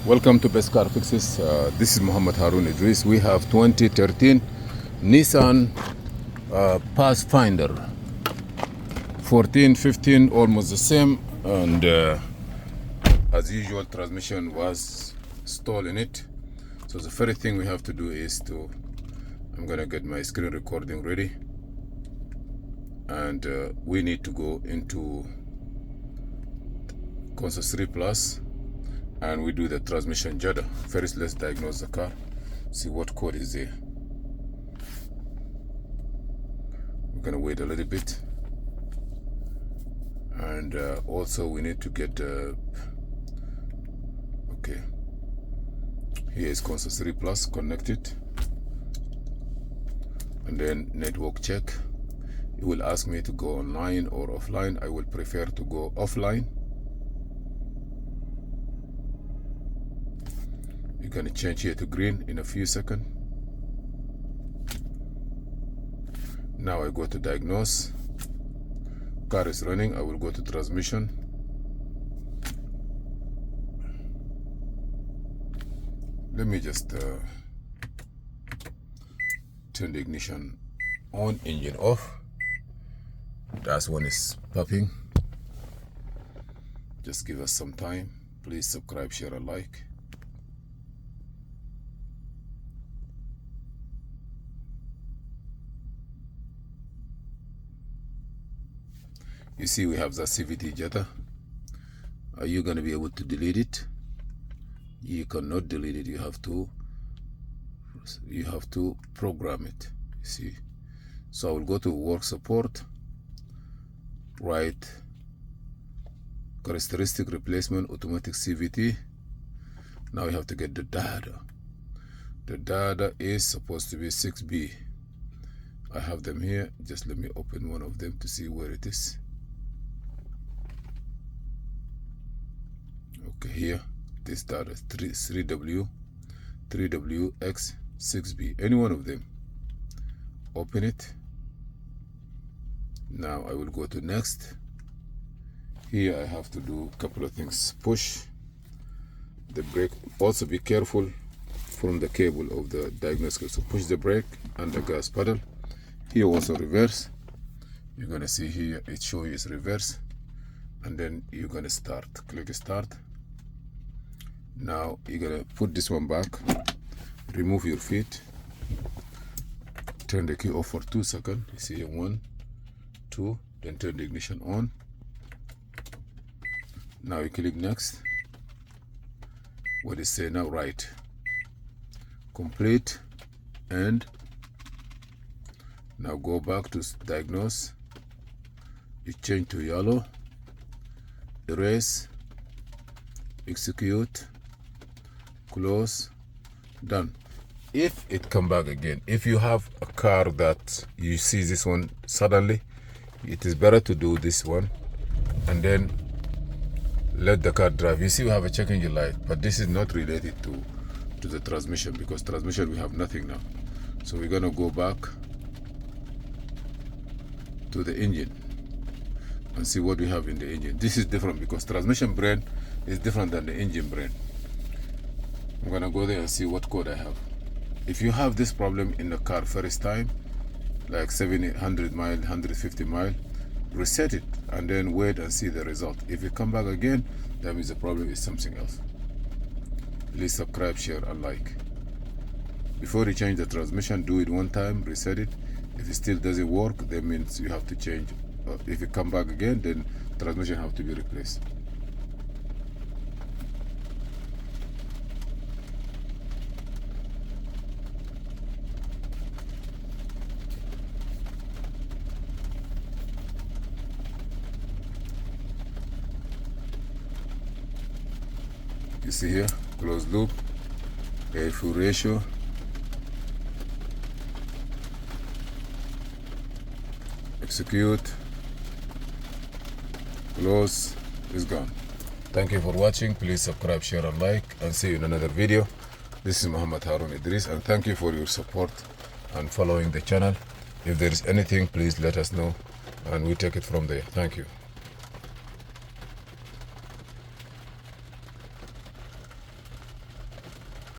Welcome to Best Car Fixes. This is Muhammad Harun Idris. We have 2013 Nissan Pathfinder. 14, 15, almost the same. And as usual, transmission was stalled in it. So the first thing we have to do is I'm gonna get my screen recording ready. And we need to go into Console 3 Plus. And we do the transmission Juddee. First, let's diagnose the car, see what code is there. We're gonna wait a little bit, and also we need to get okay. Here is Console 3 Plus connected, and then network check. It will ask me to go online or offline. I will prefer to go offline. You're gonna change here to green in a few seconds. Now I go to diagnose. Car is running. I will go to transmission. Let me just turn the ignition on, engine off. That's when it's popping. Just give us some time. Please subscribe, share, and like. You see we have the CVT Juddee. Are you going to be able to delete it? You cannot delete it. You have to program it. You see. So I will go to work support, write characteristic replacement automatic CVT. Now we have to get the data. The data is supposed to be 6B. I have them here. Just let me open one of them to see where it is. Okay, here, this data is 3W, 3WX, 6B, any one of them. Open it. Now I will go to next. Here I have to do a couple of things. Push the brake. Also be careful from the cable of the diagnostic. So push the brake and the gas pedal. Here also reverse. You're gonna see here it shows you it's reverse. And then you're gonna start. Click start. Now you're gonna put this one back, remove your feet, turn the key off for 2 seconds. You see 1, 2, then turn the ignition on. Now you click next. What is say now? Right. Complete. And now go back to diagnose. You change to yellow. Erase. Execute. Close. Done. If it come back again, if you have a car that you see this one suddenly, it is better to do this one and then let the car drive. You see we have a check engine light, but this is not related to the transmission, because transmission we have nothing now. So we're gonna go back to the engine and see what we have in the engine. This is different because transmission brain is different than the engine brain. I'm gonna go there and see what code I have. If you have this problem in the car first time, like 700 mile, 150 mile, reset it and then wait and see the result. If it come back again, that means the problem is something else. Please subscribe, share, and like. Before you change the transmission, do it one time, reset it. If it still doesn't work, that means you have to change. If it come back again, then transmission have to be replaced. You see here, closed loop, air fuel ratio, execute, close, is gone. Thank you for watching. Please subscribe, share, and like, and see you in another video. This is Muhammad Harun Idris, and thank you for your support and following the channel. If there is anything, please let us know, and we take it from there. Thank you.